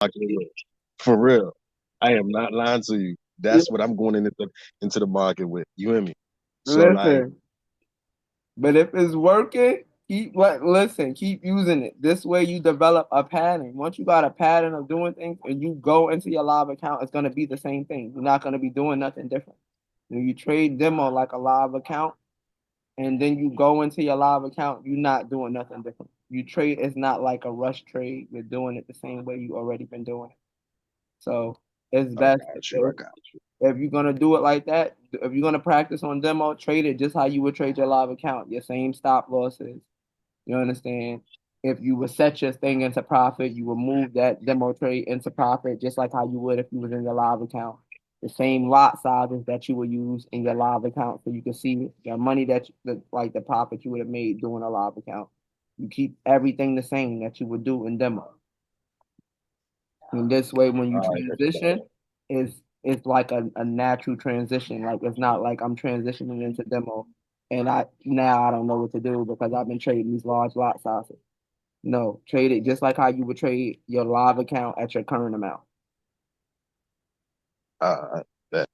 market with. For real. I am not lying to you. Yeah. That's what I'm going into the market with. You hear me? So like, Listen, but if it's working, keep using it. This way you develop a pattern. Once you got a pattern of doing things and you go into your live account, it's gonna be the same thing. You're not gonna be doing nothing different. When you trade demo like a live account and then you go into your live account, you're not doing nothing different. You trade is not like a rush trade. You're doing it the same way you already been doing it. So it's I best got you. I got you. if you're gonna do it like that, if you're gonna practice on demo, trade it just how you would trade your live account, your same stop losses. You understand? If you would set your thing into profit, you would move that demo trade into profit just like how you would if you was in your live account. The same lot sizes that you would use in your live account so you can see your money like the profit you would have made doing a live account. You keep everything the same that you would do in demo. And this way, when you All right. transition, it's like a natural transition. Like it's not like I'm transitioning into demo and I don't know what to do because I've been trading these large lot sizes. No, trade it just like how you would trade your live account at your current amount. Bet.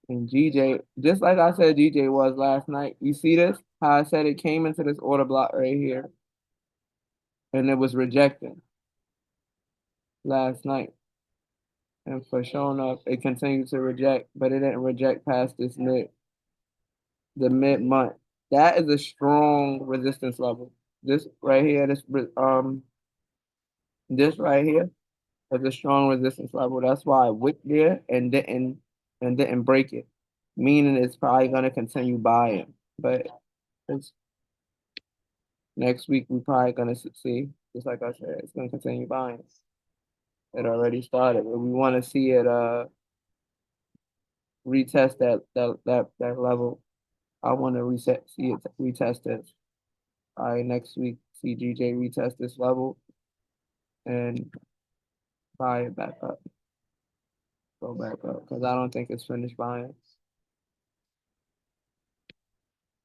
And GJ, just like I said, GJ was last night. You see this? How I said it came into this order block right here, and it was rejecting last night. And for showing up, it continued to reject, but it didn't reject past the mid month. That is a strong resistance level. This right here, this right here is a strong resistance level. That's why I wicked there and didn't break it, meaning it's probably gonna continue buying. But it's next week we probably gonna see, just like I said, it's gonna continue buying. It already started, but we want to see it retest that level. I want to see it retest it. All right, next week, see GJ retest this level and buy it back up, go back up, because I don't think it's finished buying.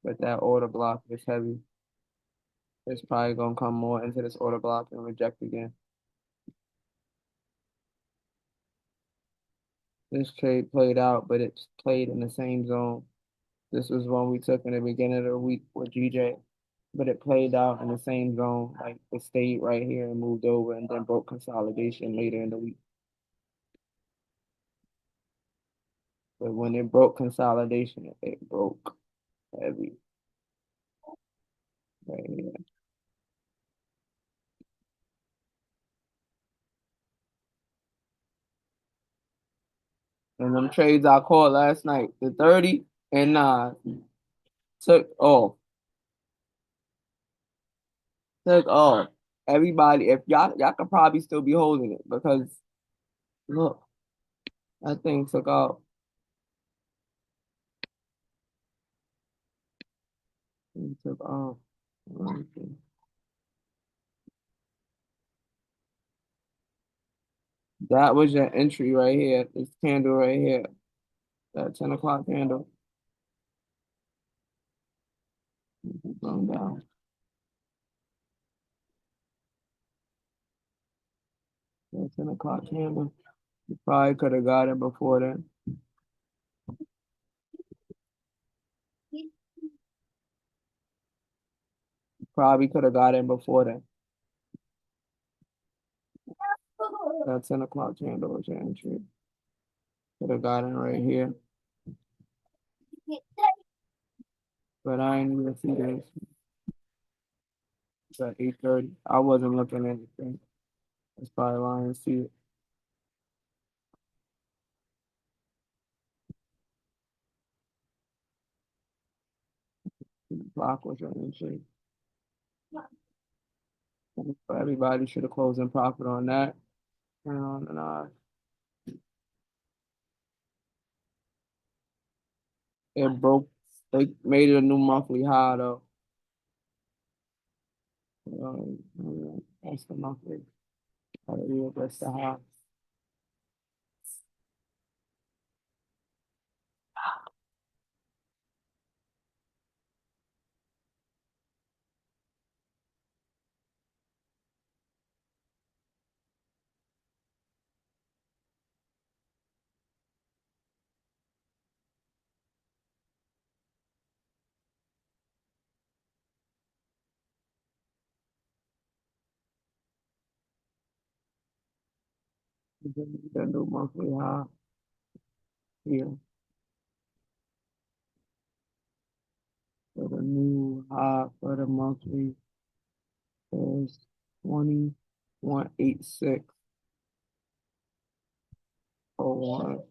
But that order block is heavy. It's probably gonna come more into this order block and reject again. This trade played out, but it's played in the same zone. This was one we took in the beginning of the week with GJ, but it played out in the same zone. Like it stayed right here and moved over and then broke consolidation later in the week. But when it broke consolidation, it broke heavy right here. And them trades I called last night, the 30 and 9, took off. Took off. Everybody, if y'all could probably still be holding it because look, that thing took off. It took off. That was your entry right here. This candle right here. That 10 o'clock candle. Going down. That 10 o'clock candle. You probably could have got it before then. Probably could have got in before then. That 10 o'clock candle was your entry. Could have got in right here. But I ain't even see this. It's at 8:30. I wasn't looking at anything. That's probably why I didn't see it. The block was your entry. So everybody should have closed in profit on that. And it broke. They made it a new monthly high though. That's the monthly. Yeah, that's the high. The new monthly high here. So the new high for the monthly is 2186.01.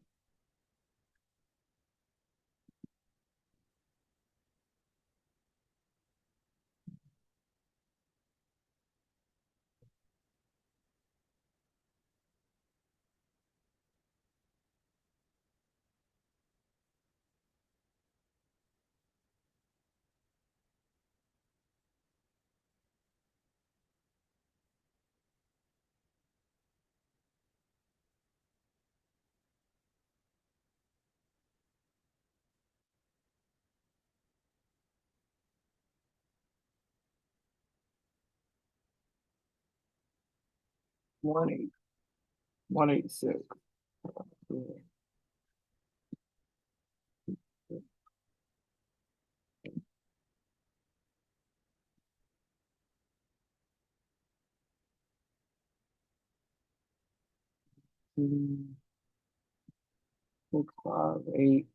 186. Yeah. Mm, 658.99.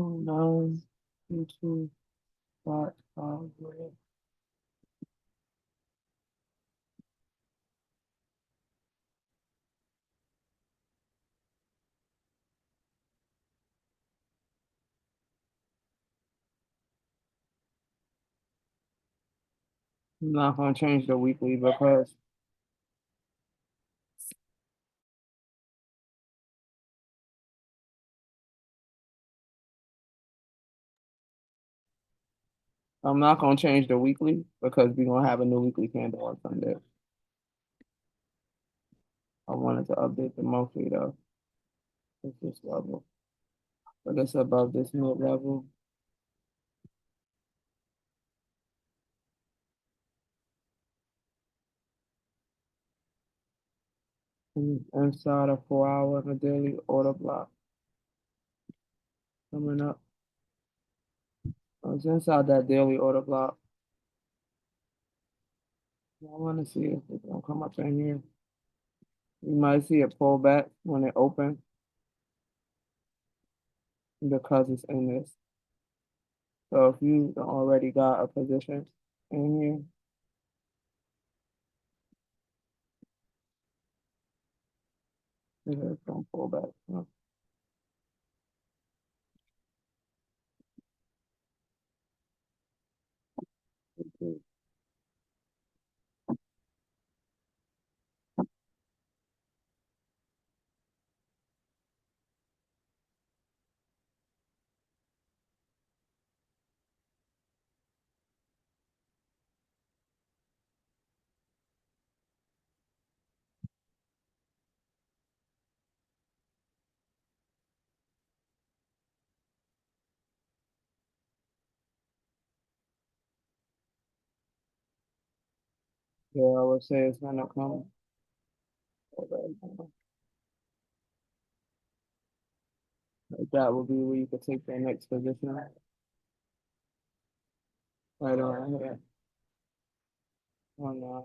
29, 22, 5, I'm not gonna change the weekly because I'm not gonna change the weekly because we're gonna have a new weekly candle on Sunday. I wanted to update the monthly though. It's this level, but it's above this mid level. Inside a 4 hour of a daily order block coming up. It's inside that daily order block. I want to see if it's gonna come up in here. You might see it pull back when it opens because it's in this. So if you already got a position in here, it's gonna pull back. Yeah, I would say it's gonna come. Like that would be where you could take the next position right around here on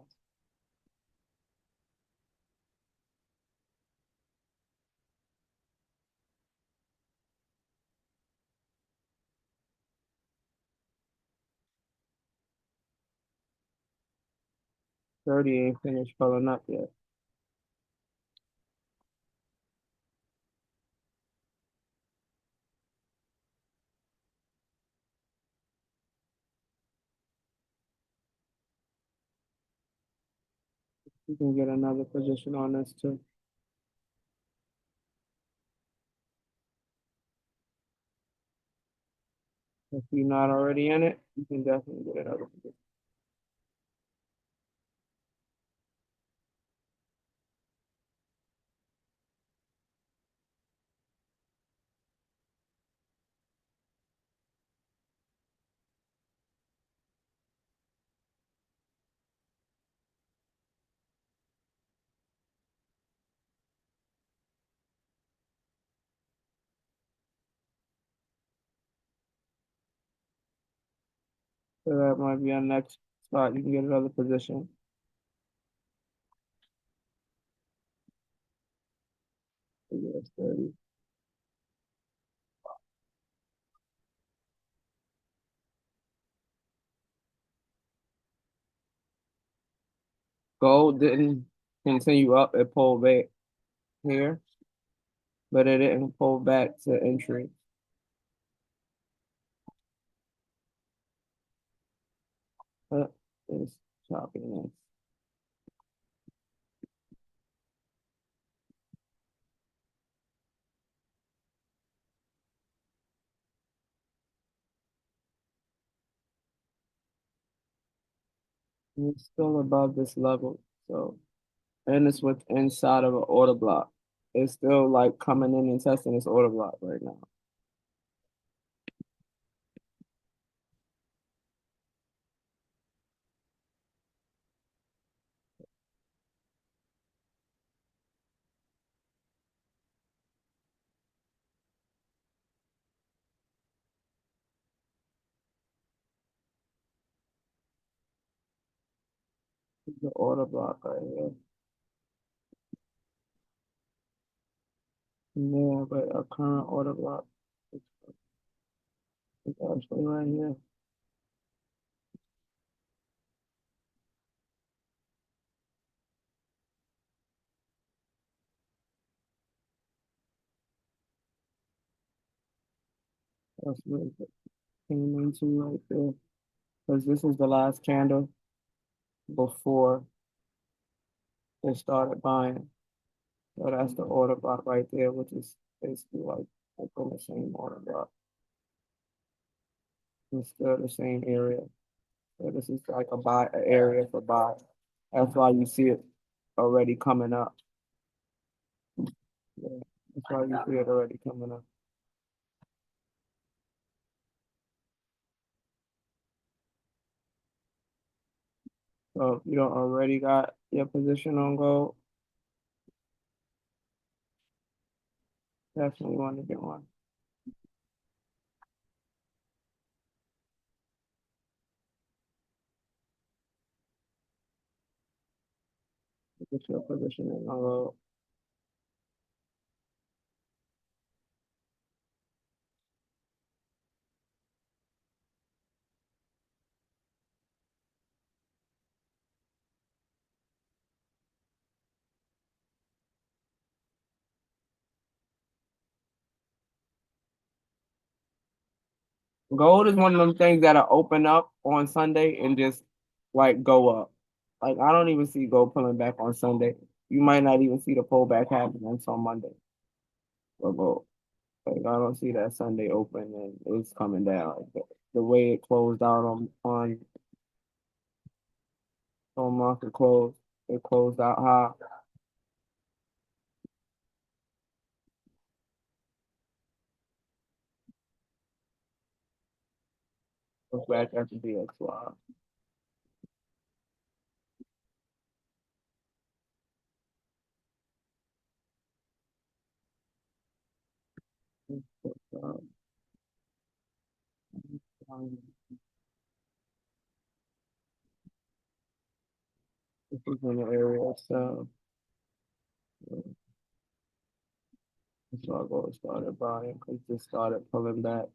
30 ain't finished filling up yet. You can get another position on this too. If you're not already in it, you can definitely get another position. So that might be our next spot. You can get another position. That's 30. Gold didn't continue up. It pulled back here, but it didn't pull back to entry. It's choppiness. It's still above this level. So, and it's with inside of an order block. It's still like coming in and testing this order block right now. The order block right here. Yeah, but a current order block is actually right here. That's what it came into right there. Because this is the last candle before they started buying. So that's the order block right there, which is basically like on the same order block. It's still the same area. So this is like a buy a area for buy. That's why you see it already coming up. Yeah, that's why you see it already coming up. So if you don't already got your position on gold, definitely want to get one. Get your position in on gold. Gold is one of them things that'll open up on Sunday and just like go up. Like I don't even see gold pulling back on Sunday. You might not even see the pullback happen until Monday for gold. Like I don't see that Sunday open and it's coming down. Like the way it closed out on market close, it closed out high. Look back at the DXY. This is in the area, so that's why gold started buying because it started pulling back.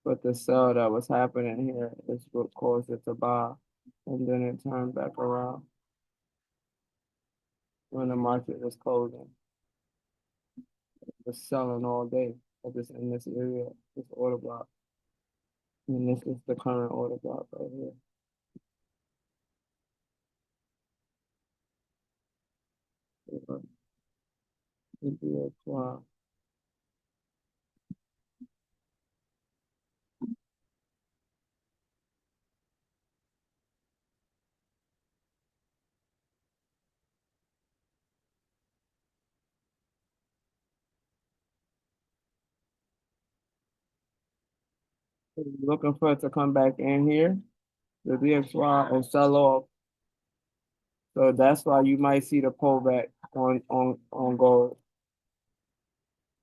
But the sell that was happening here is what caused it to buy. And then it turned back around when the market was closing. It was selling all day. Just in this area, this order block. And this is the current order block right here. MillionaireH.U.R. Looking for it to come back in here. The DXY and sell off So that's why you might see the pullback on gold.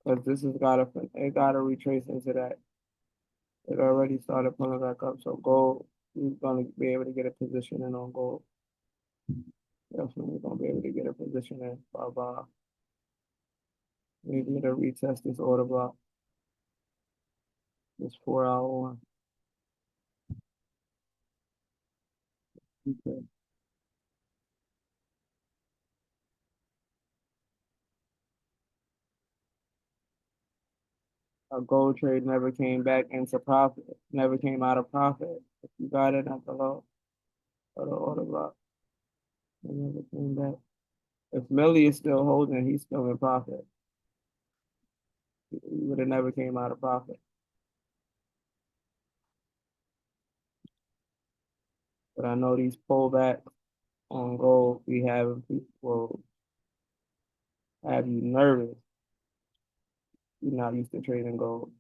Because this has gotta retrace into that. It already started pulling back up. So gold, we're gonna be able to get a position in on gold. Definitely gonna be able to get a position in. Bye bye. Maybe to retest this order block. This 4 hour one. Okay. A gold trade never came back into profit. Never came out of profit. If you got it at the low or the order block, it never came back. If Millie is still holding, he's still in profit. He would have never came out of profit. But I know these pullbacks on gold be having people have you nervous. You're not used to trading gold.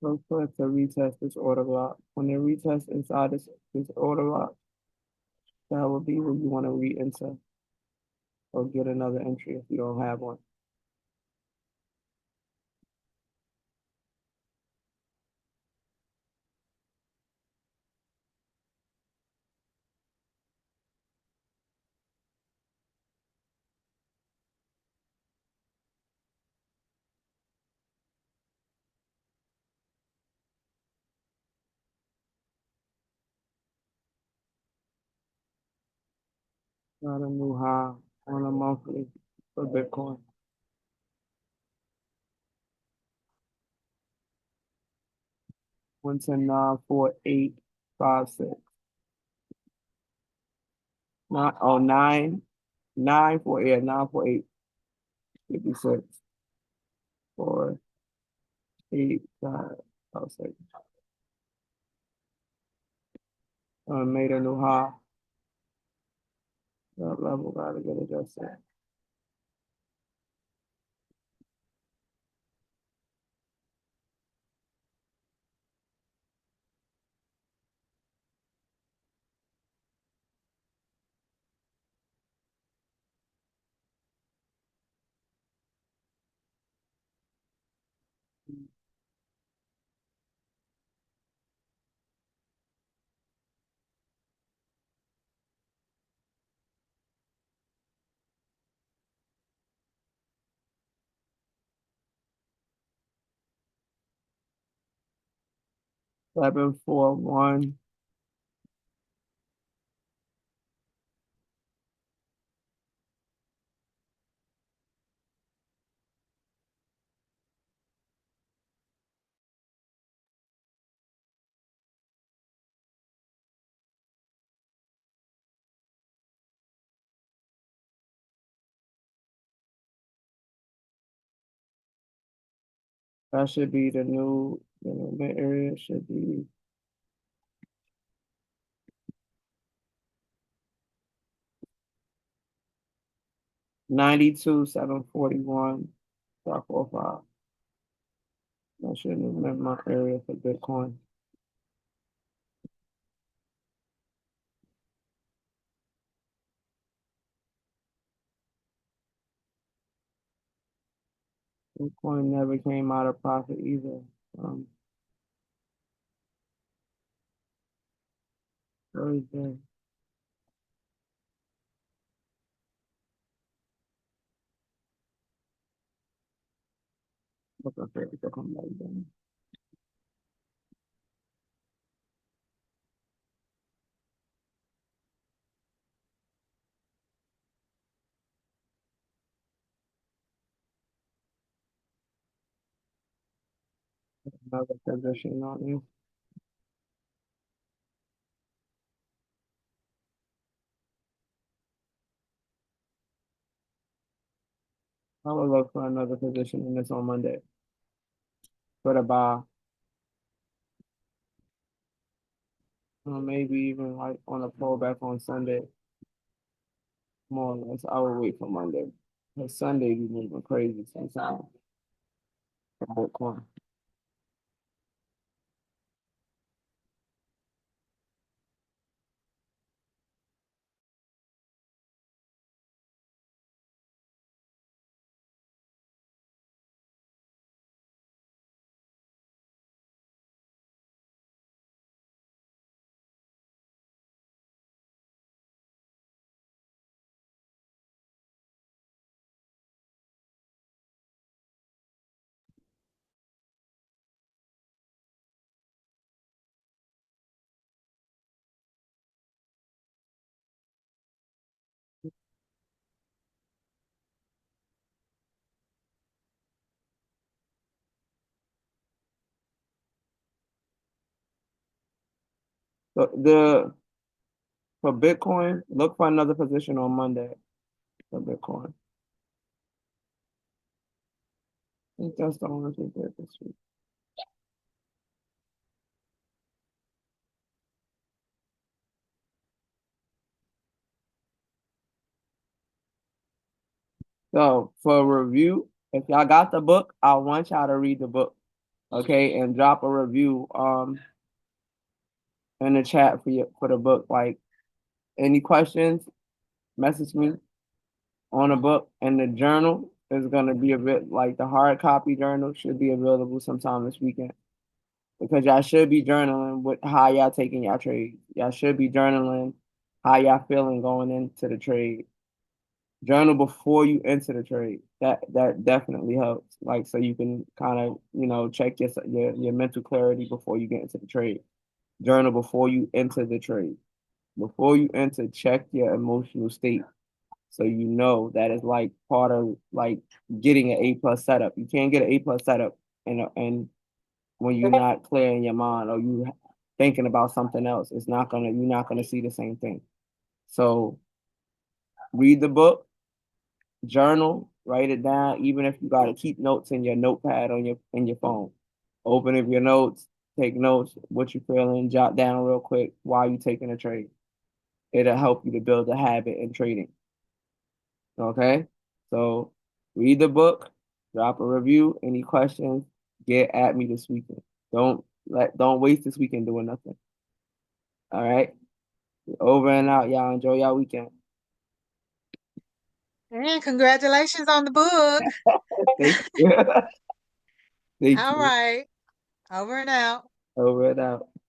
'Look for it to retest this order block. When it retests inside this order block, that will be where you want to re-enter or get another entry if you don't have one. Not a new high on a monthly for Bitcoin. One ten nine four eight five six. Not oh nine four eight 948 56 four eight five five six. Made a new high. That level gotta get adjusted. Seven four one. That should be the new mid area should be 92 741 .45. That should have been my area for Bitcoin. Bitcoin never came out of profit either. Um, Thursday. Looking for it to come back down. Another position on you. I will look for another position in this on Monday. for the buy. Or maybe even like on a pullback on Sunday. More or less, I would wait for Monday. Because Sunday be moving crazy sometimes for Bitcoin. So for Bitcoin, look for another position on Monday for Bitcoin. I think that's the only thing that this week. So for review, if y'all got the book, I want y'all to read the book, okay, and drop a review in the chat for the book. Like any questions, message me on the book, and the journal is gonna be a bit like the hard copy journal should be available sometime this weekend because y'all should be journaling with how y'all taking y'all trade. Y'all should be journaling how y'all feeling going into the trade. Journal before you enter the trade. That definitely helps. Like so you can kind of check your mental clarity before you get into the trade. Journal before you enter the trade. Before you enter, check your emotional state so you know that is like part of like getting an A+ setup. You can't get an A+ setup and when you're not clear in your mind or you thinking about something else, you're not gonna see the same thing. So read the book, journal, write it down, even if you gotta keep notes in your notepad on your phone. Open up your notes, take notes, what you feeling, jot down real quick while you taking a trade. It'll help you to build a habit in trading. Okay? So read the book, drop a review. Any questions, get at me this weekend. Don't waste this weekend doing nothing. All right? Over and out, y'all. Enjoy y'all weekend. And congratulations on the book. Thank you. Thank All you. right. Over and out. Over and out.